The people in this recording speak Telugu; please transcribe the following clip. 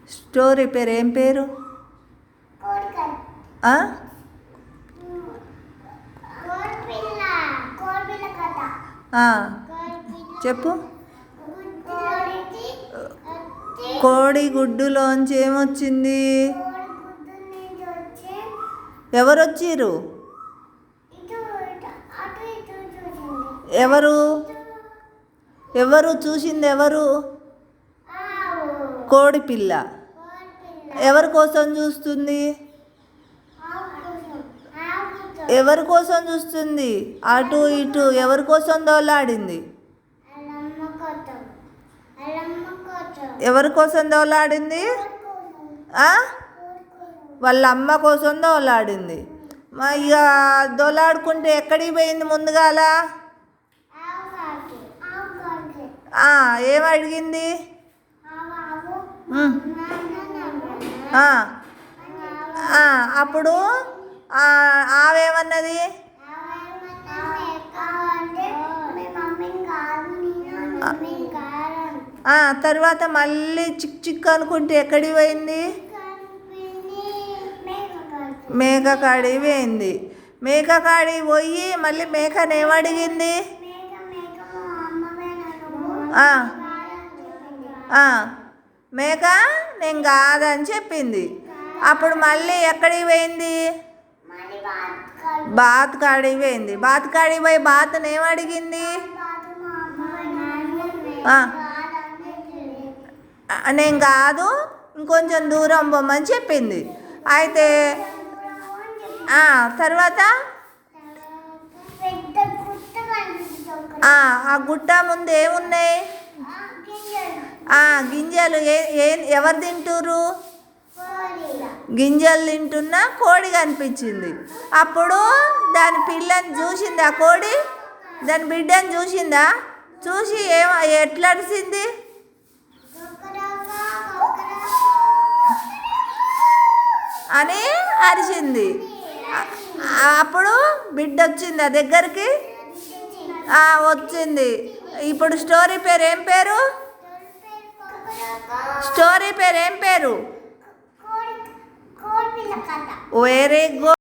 స్టోరీ పేరు ఏం పేరు? చెప్పు. కోడి గుడ్డులోంచి ఏమొచ్చింది? ఎవరు వచ్చిర్రు? ఎవరు చూసింది? ఎవరు? కోడి పిల్ల. ఎవరి కోసం చూస్తుంది? ఎవరి కోసం చూస్తుంది? అటు ఇటు ఎవరి కోసం దోలాడింది? ఎవరి కోసం దోలాడింది? వాళ్ళ అమ్మ కోసం దోలాడింది. ఇక దోలాడుకుంటే ఎక్కడికి పోయింది ముందుగాల? ఏమడిగింది? అప్పుడు ఆవేమన్నది? తర్వాత మళ్ళీ చిక్ చిక్ అనుకుంటే ఎక్కడికి పోయింది? మేక కాడికి పోయింది. మేక కాడికి పోయి మళ్ళీ మేకను ఏమడిగింది? మేక నేను కాదని చెప్పింది. అప్పుడు మళ్ళీ ఎక్కడికి పోయింది? బాతు కాడికి పోయింది. బాతు కాడికి పోయి బాతుని ఏమడిగింది? నేను కాదు, ఇంకొంచెం దూరం పోమని చెప్పింది. అయితే తర్వాత ఆ గుట్ట ముందు ఏమున్నాయి? గింజలు. ఎవరు తింటురు? గింజలు తింటున్న కోడి కనిపించింది. అప్పుడు దాని పిల్లని చూసిందా కోడి? దాని బిడ్డని చూసిందా? చూసి ఎట్లా అరిసింది? అని అరిచింది. అప్పుడు బిడ్డ వచ్చిందా దగ్గరికి? వచ్చింది. ఇప్పుడు స్టోరీ పేరు ఏం పేరు? స్టోరీ పేరు ఏం పేరు? Very good.